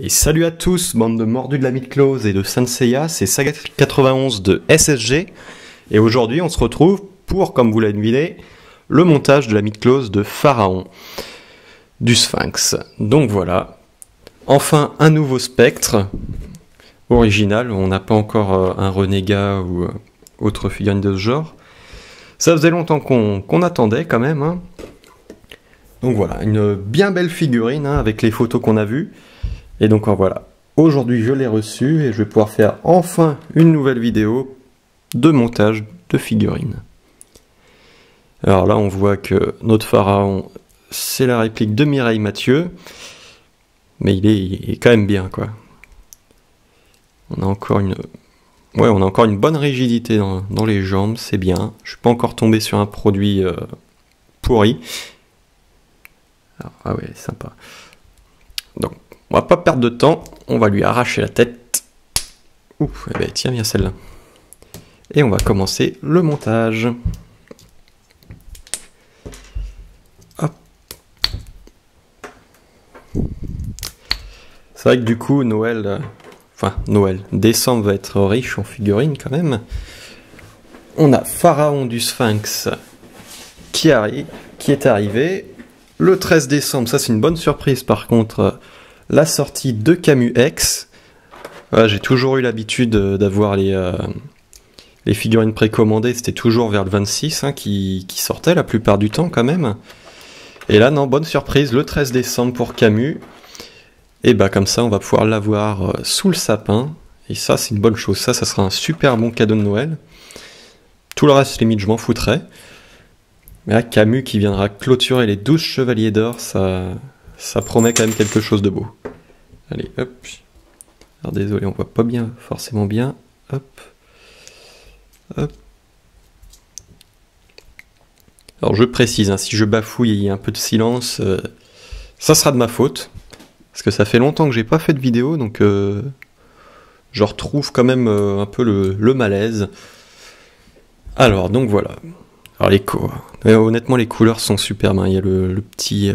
Et salut à tous, bande de mordus de la Mythclose et de Saint Seiya, c'est Saga91 de SSG. Et aujourd'hui, on se retrouve pour, comme vous l'avez deviné, le montage de la Mythclose de Pharaon, du Sphinx. Donc voilà, enfin un nouveau spectre original. On n'a pas encore un renégat ou autre figurine de ce genre. Ça faisait longtemps qu'on attendait quand même. Hein. Donc voilà, une bien belle figurine hein, avec les photos qu'on a vues. Et donc voilà, aujourd'hui je l'ai reçu et je vais pouvoir faire enfin une nouvelle vidéo de montage de figurines. Alors là on voit que notre pharaon, c'est la réplique de Mireille Mathieu, mais il est quand même bien quoi. On a encore une bonne rigidité dans les jambes, c'est bien. Je suis pas encore tombé sur un produit pourri. Alors, ah ouais, sympa. Donc on va pas perdre de temps, on va lui arracher la tête. Ouf, eh ben, tiens bien celle-là. Et on va commencer le montage. Hop. C'est vrai que du coup, décembre va être riche en figurines quand même. On a Pharaon du Sphinx qui est arrivé. Le 13 décembre, ça c'est une bonne surprise par contre. La sortie de Camus X. Voilà, j'ai toujours eu l'habitude d'avoir les figurines précommandées. C'était toujours vers le 26 hein, qui sortaient la plupart du temps quand même. Et là, non, bonne surprise, le 13 décembre pour Camus. Et bah comme ça, on va pouvoir l'avoir sous le sapin. Et ça, c'est une bonne chose. Ça sera un super bon cadeau de Noël. Tout le reste, limite, je m'en foutrais. Mais là, Camus qui viendra clôturer les 12 chevaliers d'or, ça promet quand même quelque chose de beau. Allez, hop. Alors désolé, on voit pas bien, forcément bien. Hop. Hop. Alors je précise, hein, si je bafouille et il y a un peu de silence, ça sera de ma faute. Parce que ça fait longtemps que j'ai pas fait de vidéo, donc je retrouve quand même un peu le malaise. Alors, donc voilà. Alors honnêtement, les couleurs sont superbes. Hein. Il y a le petit...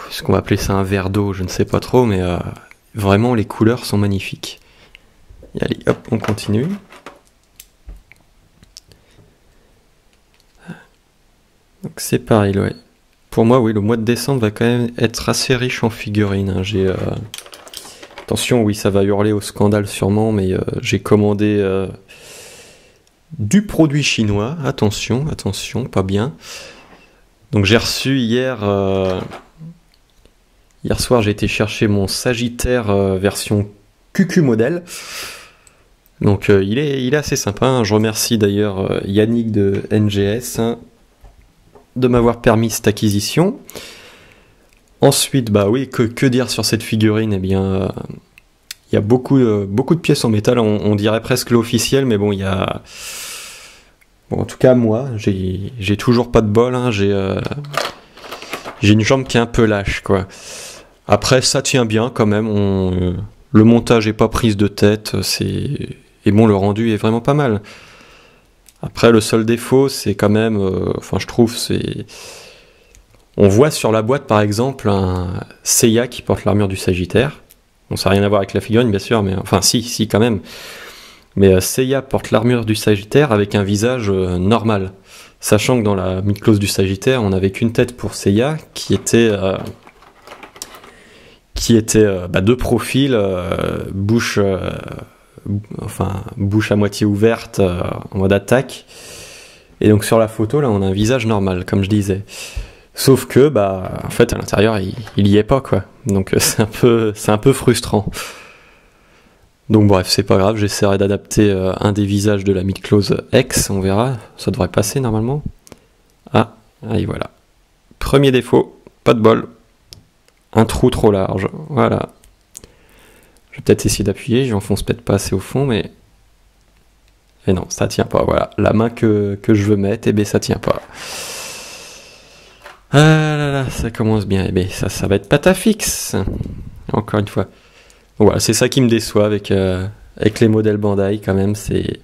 est-ce qu'on va appeler ça un verre d'eau? Je ne sais pas trop, mais vraiment, les couleurs sont magnifiques. Et allez, hop, on continue. Donc c'est pareil, ouais. Pour moi, oui, le mois de décembre va quand même être assez riche en figurines. Hein. Attention, oui, ça va hurler au scandale sûrement, mais j'ai commandé... du produit chinois, attention, pas bien. Donc j'ai reçu hier soir, j'ai été chercher mon Sagittaire version QQ modèle. Donc il est assez sympa. Hein. Je remercie d'ailleurs Yannick de NGS hein, de m'avoir permis cette acquisition. Ensuite, bah oui, que dire sur cette figurine? Eh bien, il y a beaucoup de pièces en métal. On dirait presque l'officiel, mais bon, il y a... Bon, en tout cas, moi, j'ai toujours pas de bol. Hein, j'ai une jambe qui est un peu lâche, quoi. Après, ça tient bien quand même. Le montage est pas prise de tête. Et bon, le rendu est vraiment pas mal. Après, le seul défaut, c'est quand même... je trouve, c'est... On voit sur la boîte, par exemple, un Seiya qui porte l'armure du Sagittaire. Bon, ça n'a rien à voir avec la figurine, bien sûr, mais... Enfin, si, quand même. Mais Seiya porte l'armure du Sagittaire avec un visage normal. Sachant que dans la Mythclose du Sagittaire, on n'avait qu'une tête pour Seiya qui était de profil, bouche à moitié ouverte en mode attaque. Et donc sur la photo, là, on a un visage normal, comme je disais. Sauf que, en fait, à l'intérieur, il y est pas, quoi. Donc c'est un peu frustrant. Donc bref, c'est pas grave, j'essaierai d'adapter un des visages de la Mythclose X, on verra, ça devrait passer normalement. Ah, et voilà. Premier défaut, pas de bol. Un trou trop large, voilà. Je vais peut-être essayer d'appuyer, j'enfonce peut-être pas assez au fond, mais... Et non, ça tient pas, voilà. La main que je veux mettre, eh bien ça tient pas. Ah là là, ça commence bien, eh bien ça va être patafix. Encore une fois. Voilà, c'est ça qui me déçoit avec les modèles Bandai quand même, c'est...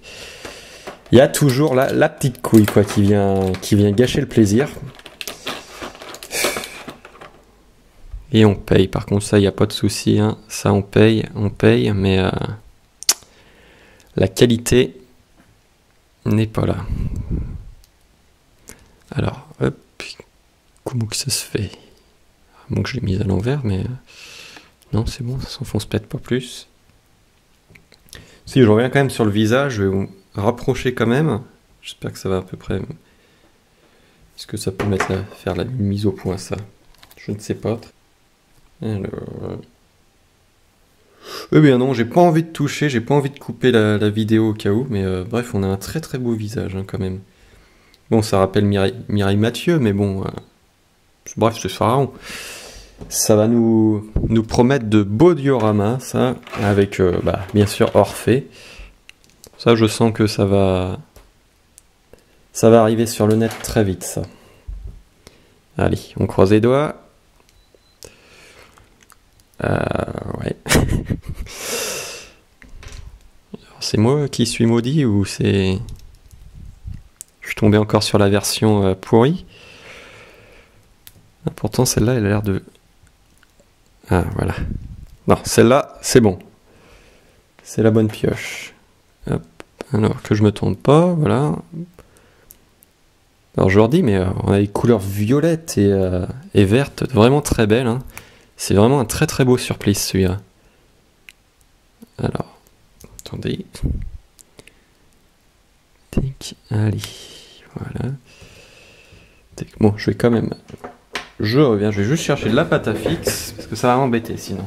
Il y a toujours la petite couille quoi qui vient gâcher le plaisir. Et on paye. Par contre, ça, il n'y a pas de souci. Hein. Ça, on paye, mais la qualité n'est pas là. Alors, hop, comment que ça se fait? Bon, que je l'ai mise à l'envers, mais non, c'est bon, ça s'enfonce peut-être pas plus. Si, je reviens quand même sur le visage, je vais vous rapprocher quand même. J'espère que ça va à peu près. Est-ce que ça peut faire la mise au point, ça? Je ne sais pas. Alors. Eh bien non, j'ai pas envie de toucher, j'ai pas envie de couper la vidéo au cas où, mais bref, on a un très très beau visage hein, quand même. Bon, ça rappelle Mireille Mathieu, mais bon, bref, c'est Pharaon. Ça va nous promettre de beaux dioramas, ça, avec bien sûr Orphée. Ça, je sens que ça va arriver sur le net très vite, ça. Allez, on croise les doigts. Ouais. C'est moi qui suis maudit ou c'est... Je suis tombé encore sur la version pourrie. Pourtant, celle-là, elle a l'air de... Ah, voilà. Non, celle-là, c'est bon. C'est la bonne pioche. Hop. Alors, que je me trompe pas, voilà. Alors, je leur dis, mais on a des couleurs violettes et vertes, vraiment très belles. Hein. C'est vraiment un très très beau surplice, celui-là. Alors, attendez. Tic, allez, voilà. Tic, bon, je vais quand même... Je reviens, je vais juste chercher de la pâte à fixe, parce que ça va m'embêter sinon.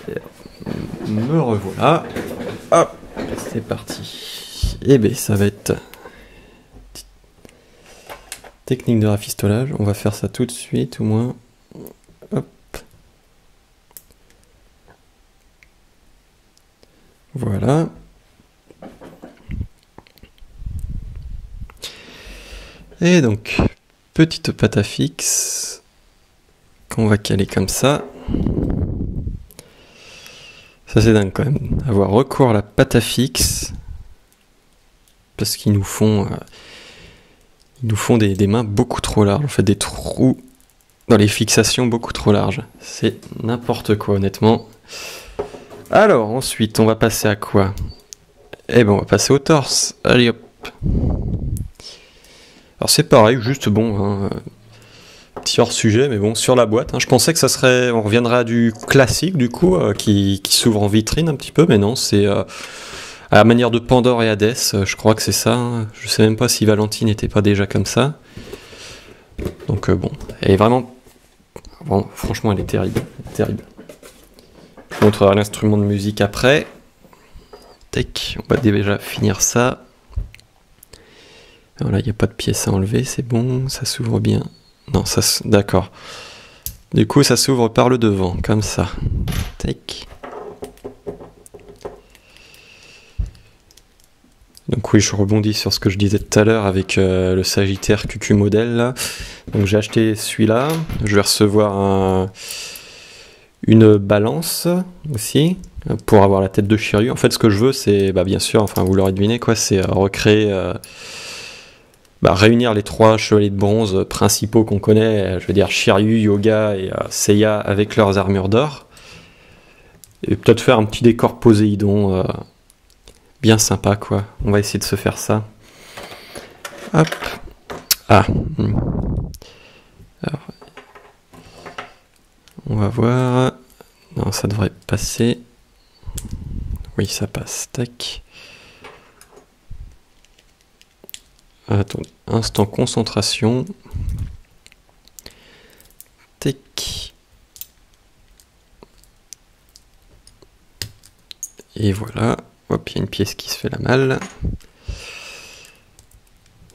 Et me revoilà. Hop, c'est parti. Et bien, ça va être... Technique de rafistolage, on va faire ça tout de suite, au moins. Hop. Voilà. Et donc, petite pâte à fixe qu'on va caler comme ça. Ça c'est dingue quand même, avoir recours à la pâte à fixe parce qu'ils nous font des mains beaucoup trop larges, en fait des trous dans les fixations beaucoup trop larges. C'est n'importe quoi honnêtement. Alors ensuite on va passer à quoi? Eh ben on va passer au torse. Allez hop. Alors c'est pareil, juste bon, hein, petit hors sujet, mais bon, sur la boîte. Hein, je pensais que ça serait, on reviendrait à du classique du coup, qui s'ouvre en vitrine un petit peu, mais non, c'est à la manière de Pandore et Hadès, je crois que c'est ça. Hein. Je sais même pas si Valentine n'était pas déjà comme ça. Donc bon, elle est vraiment, bon, franchement, elle est terrible, terrible. Je vous montrerai l'instrument de musique après. Tac, on va déjà finir ça. Alors là, il n'y a pas de pièce à enlever, c'est bon, ça s'ouvre bien. Non, ça, d'accord. Du coup, ça s'ouvre par le devant, comme ça. Tac. Donc oui, je rebondis sur ce que je disais tout à l'heure avec le Sagittaire QQ modèle. Là. Donc j'ai acheté celui-là. Je vais recevoir une balance aussi pour avoir la tête de Shiryu. En fait, ce que je veux, c'est, bien sûr, enfin vous l'aurez deviné, quoi, c'est recréer, réunir les trois chevaliers de bronze principaux qu'on connaît. Je veux dire Shiryu, Yoga et Seiya avec leurs armures d'or. Et peut-être faire un petit décor Poséidon. Bien sympa quoi, on va essayer de se faire ça. Hop. Ah. Alors, on va voir. Non, ça devrait passer. Oui, ça passe. Tac. Attendez, instant concentration. Tac. Et voilà. Hop, il y a une pièce qui se fait la malle.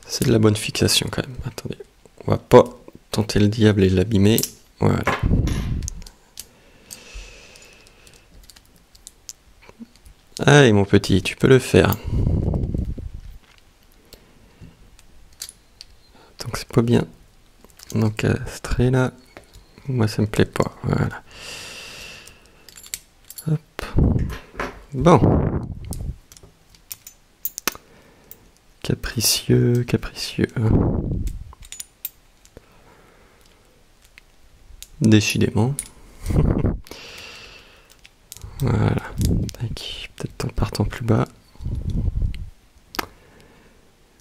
C'est de la bonne fixation quand même. Attendez, on va pas tenter le diable et l'abîmer. Voilà. Allez mon petit, tu peux le faire. Donc c'est pas bien. Donc astray là, moi ça me plaît pas. Voilà. Hop. Bon. Capricieux, capricieux. Décidément. Voilà. Peut-être en partant plus bas.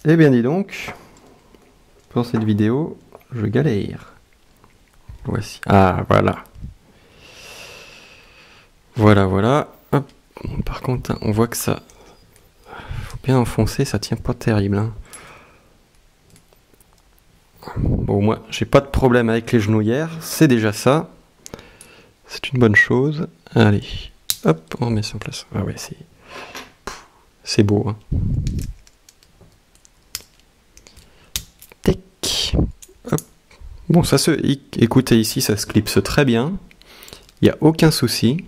Eh bien dis donc, pour cette vidéo, je galère. Voici. Ah voilà. Voilà, voilà. Hop. Par contre, hein, on voit que ça... faut bien enfoncer, ça tient pas terrible. Hein. Bon, moi, j'ai pas de problème avec les genouillères, c'est déjà ça. C'est une bonne chose. Allez, hop, on remet ça en place. Ah ouais, c'est beau. Hein. Tac. Hop. Bon, ça se... Écoutez, ici, ça se clipse très bien. Il n'y a aucun souci.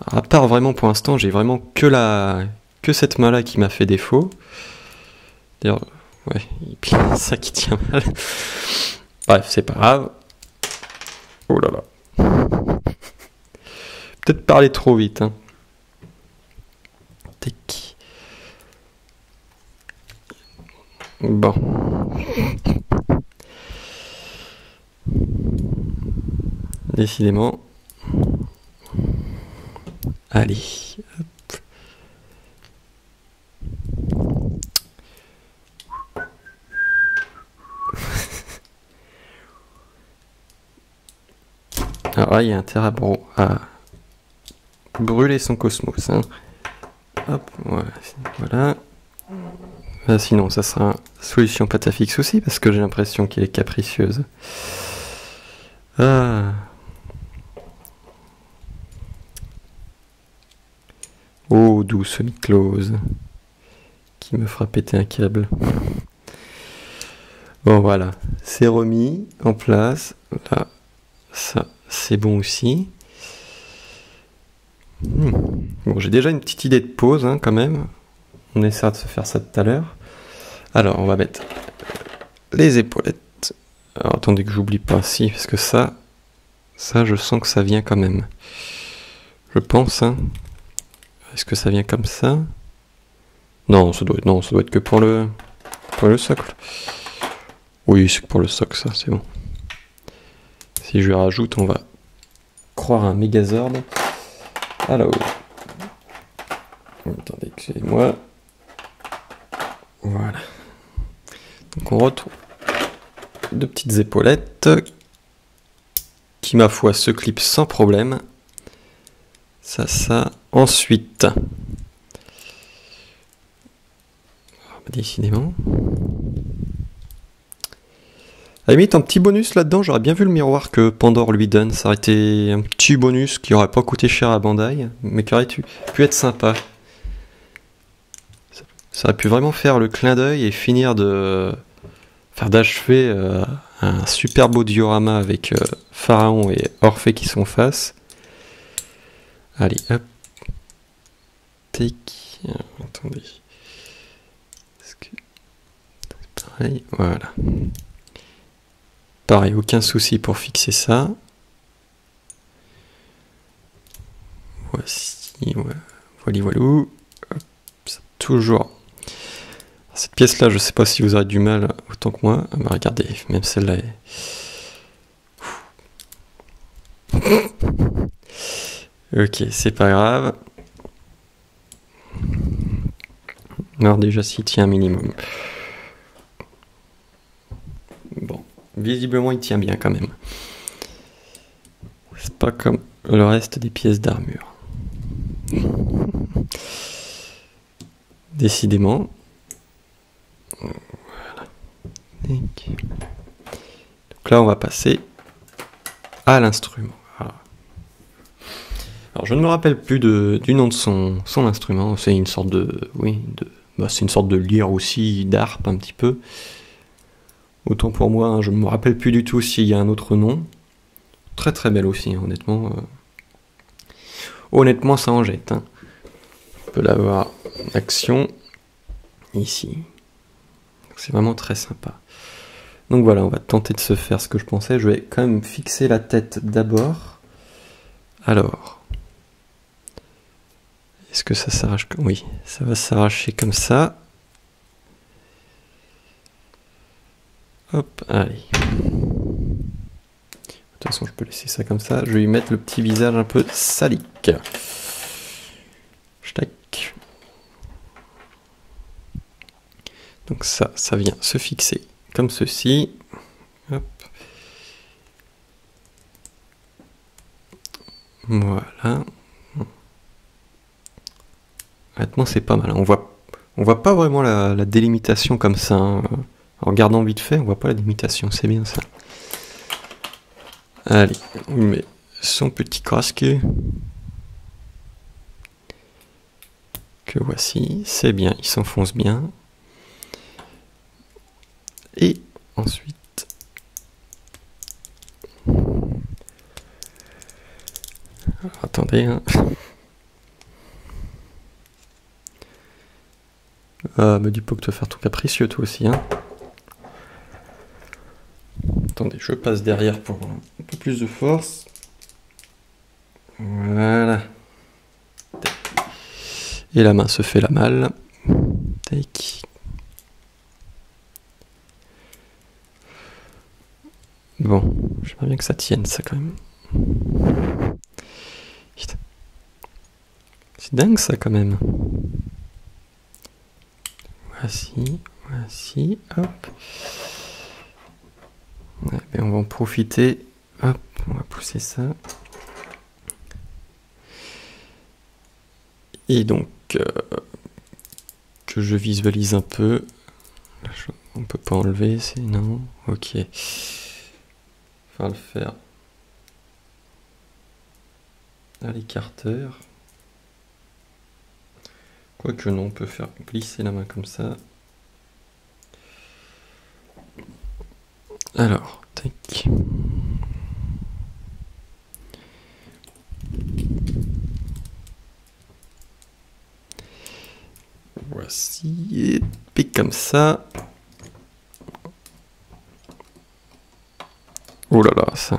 À part vraiment, pour l'instant, j'ai vraiment que cette main-là qui m'a fait défaut. D'ailleurs, ouais, et puis ça qui tient mal. Bref, c'est pas grave. Oh là là. Peut-être parler trop vite. Hein. Tic. Bon. Décidément. Allez. Hop. Alors là, il y a intérêt à brûler son cosmos. Hein. Hop, voilà. Là, sinon, ça sera une solution pâte à fixe aussi, parce que j'ai l'impression qu'elle est capricieuse. Ah. Oh, douce mi-close, qui me fera péter un câble. Bon, voilà, c'est remis en place. Là, ça, c'est bon aussi. Bon, j'ai déjà une petite idée de pause, hein, quand même. On essaiera de se faire ça tout à l'heure. Alors, on va mettre les épaulettes. Alors, attendez que j'oublie pas, si, parce que ça, je sens que ça vient quand même. Je pense, hein. Est-ce que ça vient comme ça? Non, ça doit être que pour le socle. Oui, c'est que pour le socle, ça, c'est bon. Si je lui rajoute, on va croire un Megazord. Alors, attendez, excusez-moi. Voilà. Donc on retrouve deux petites épaulettes qui, ma foi, se clipent sans problème. Ça. Ensuite, décidément. À la limite, un petit bonus là-dedans, j'aurais bien vu le miroir que Pandore lui donne. Ça aurait été un petit bonus qui aurait pas coûté cher à Bandai, mais qui aurait pu être sympa. Ça aurait pu vraiment faire le clin d'œil et finir d'achever un super beau diorama avec Pharaon et Orphée qui sont face. Allez, hop. Tic. Attendez. Pareil, voilà. Pareil, aucun souci pour fixer ça. Voici, voilà. Toujours. Cette pièce-là, je sais pas si vous aurez du mal autant que moi. Ah bah regardez, même celle-là est... Ok, c'est pas grave. Alors déjà, s'il tient un minimum. Bon, visiblement, il tient bien quand même. C'est pas comme le reste des pièces d'armure. Décidément. Voilà. Donc là, on va passer à l'instrument. Voilà. Alors, je ne me rappelle plus du nom de son instrument. C'est une sorte de... Oui, c'est une sorte de lyre aussi, d'harpe un petit peu. Autant pour moi, hein, je ne me rappelle plus du tout s'il y a un autre nom. Très très belle aussi, hein, honnêtement. Honnêtement, ça en jette. Hein. On peut l'avoir en action ici. C'est vraiment très sympa. Donc voilà, on va tenter de se faire ce que je pensais. Je vais quand même fixer la tête d'abord. Alors, est-ce que ça s'arrache? Oui, ça va s'arracher comme ça. Hop, allez. De toute façon, je peux laisser ça comme ça. Je vais lui mettre le petit visage un peu salique. Tac. Donc ça vient se fixer comme ceci. Hop. Voilà. Honnêtement, c'est pas mal. On voit pas vraiment la délimitation comme ça. Hein. En regardant vite fait, on voit pas la délimitation. C'est bien ça. Allez, on met son petit casque. Que voici. C'est bien, il s'enfonce bien. Et ensuite... Attendez, hein. Me dis pas que tu vas faire tout capricieux toi aussi, hein. Attendez, je passe derrière pour un peu plus de force. Voilà. Et la main se fait la malle. Tac. Bon, j'aimerais bien que ça tienne ça quand même. Putain. C'est dingue ça quand même. Voici, hop. Ouais, ben on va en profiter. Hop, on va pousser ça. Et donc, que je visualise un peu. On peut pas enlever, c'est non. Ok. Enfin le faire à l'écarteur. Quoique non, on peut faire glisser la main comme ça. Alors, tac. Voici, et comme ça. Oh là là, ça.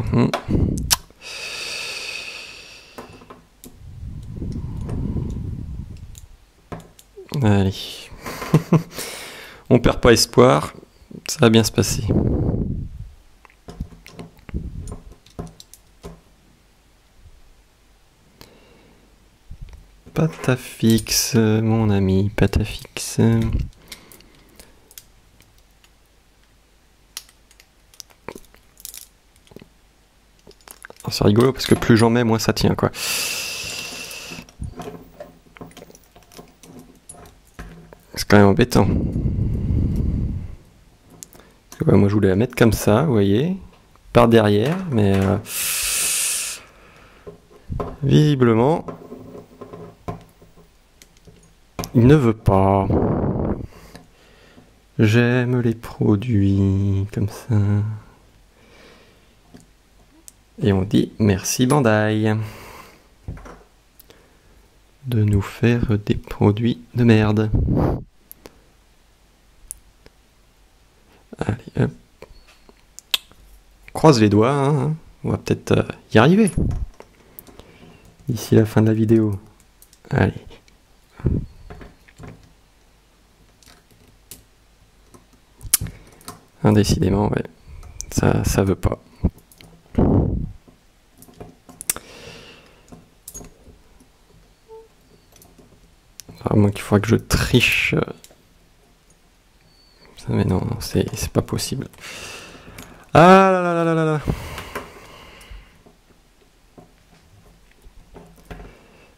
Allez. On perd pas espoir, ça va bien se passer. Patafix, mon ami, Patafix. C'est rigolo parce que plus j'en mets, moins ça tient quoi. C'est quand même embêtant. Ouais, moi je voulais la mettre comme ça, vous voyez, par derrière, mais visiblement, il ne veut pas. J'aime les produits comme ça. Et on dit merci Bandai de nous faire des produits de merde. Allez, hop. Croise les doigts, hein. On va peut-être y arriver. D'ici la fin de la vidéo. Allez. Décidément, ouais. Ça veut pas. À moins qu'il faudra que je triche. Mais non, c'est pas possible. Ah là là là là là là.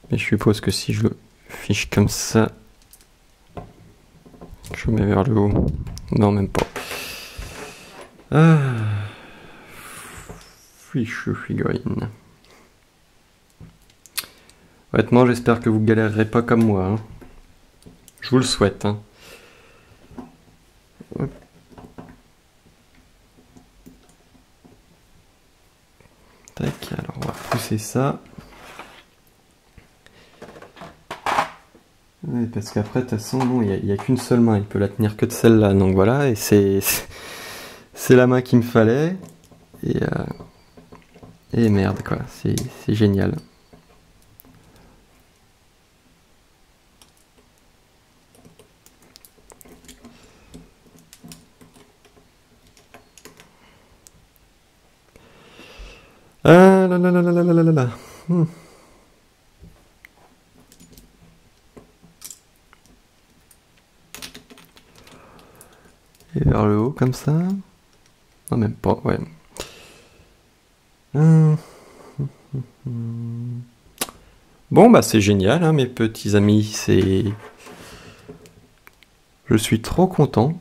Mais je suppose que si je le fiche comme ça, je mets vers le haut. Non, même pas. Ah. Fiche figurine. Honnêtement, j'espère que vous galérerez pas comme moi. Hein. Je vous le souhaite. Hein. Hop. Tac, alors on va pousser ça. Oui, parce qu'après, de toute façon, il n'y a qu'une seule main, il peut la tenir que de celle-là. Donc voilà, et c'est la main qu'il me fallait. Et merde, quoi, c'est génial. là là là là là là là là. Et vers le haut comme ça. Non, même pas, ouais. Bon, bah c'est génial, hein, mes petits amis. Je suis trop content.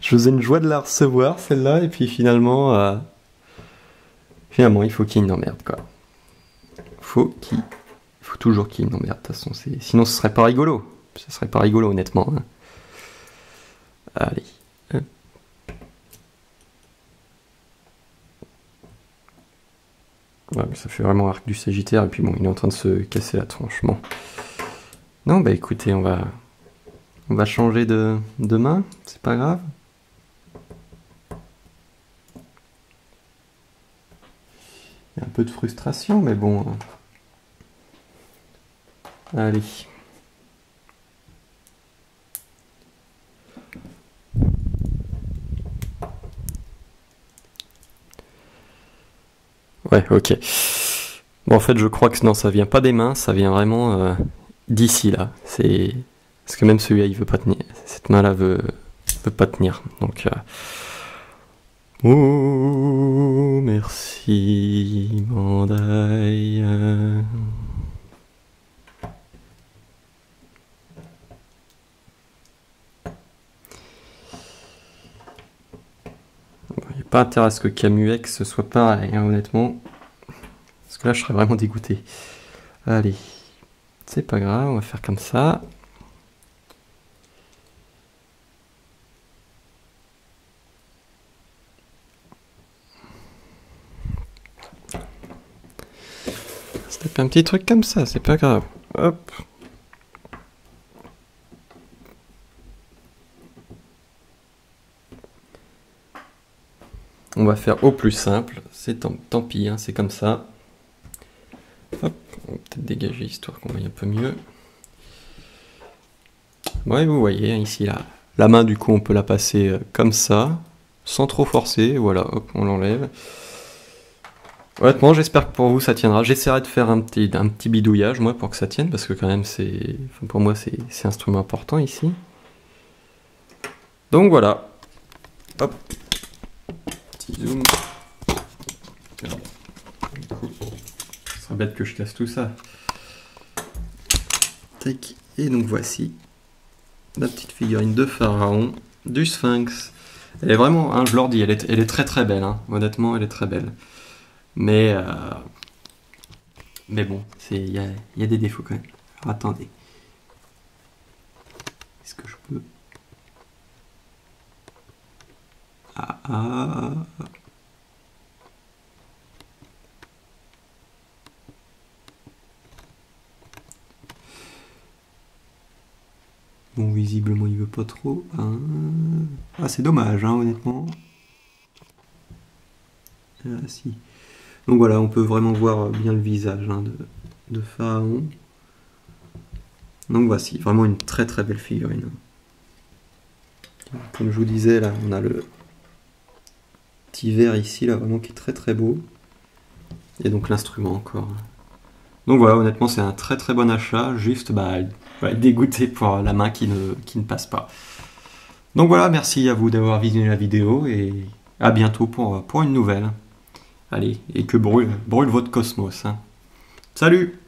Je faisais une joie de la recevoir, celle-là, et puis finalement, il faut qu'il m'emmerde, quoi. Il faut toujours qu'il m'emmerde, de toute façon. Sinon, ce serait pas rigolo. Ce serait pas rigolo, honnêtement. Hein. Allez. Ouais, mais ça fait vraiment arc du Sagittaire, et puis bon, il est en train de se casser la tronche. Bon. Non, bah écoutez, on va changer de main, c'est pas grave. Il y a un peu de frustration, mais bon. Allez. Ouais, ok. Bon, en fait, je crois que non, ça vient pas des mains, ça vient vraiment d'ici, là. Parce que même celui-là, il veut pas tenir. Cette main-là veut pas tenir. Donc... Oh, merci, Mandaï. Il n'y a pas intérêt à ce que Camus-X soit pareil, hein, honnêtement. Parce que là, je serais vraiment dégoûté. Allez, c'est pas grave, on va faire comme ça. Se taper un petit truc comme ça, c'est pas grave. Hop. On va faire au plus simple, c'est tant pis, hein, c'est comme ça. Hop, on va peut-être dégager histoire qu'on voit un peu mieux. Ouais, vous voyez, hein, ici, la main, du coup, on peut la passer comme ça, sans trop forcer, voilà, hop, on l'enlève. Honnêtement, j'espère que pour vous, ça tiendra. J'essaierai de faire un petit bidouillage, moi, pour que ça tienne, parce que quand même, pour moi, c'est un instrument important, ici. Donc, voilà. Hop. Petit zoom. Alors, du coup, ce serait bête que je casse tout ça. Tac. Et donc, voici la petite figurine de Pharaon, du Sphinx. Elle est vraiment, hein, je leur dis, elle est très très belle, hein. Honnêtement, elle est très belle. Mais bon, il y a des défauts quand même. Alors, attendez. Est-ce que je peux... Bon, visiblement, il veut pas trop. Ah, c'est dommage, hein, honnêtement. Ah, si. Donc voilà, on peut vraiment voir bien le visage, hein, de Pharaon. Donc voici, vraiment une très très belle figurine. Comme je vous disais, là, on a le petit verre ici, là, vraiment qui est très très beau. Et donc l'instrument encore. Donc voilà, honnêtement, c'est un très très bon achat. Juste, dégoûté pour la main qui ne passe pas. Donc voilà, merci à vous d'avoir visionné la vidéo et à bientôt pour une nouvelle. Allez, et que brûle votre cosmos. Hein. Salut!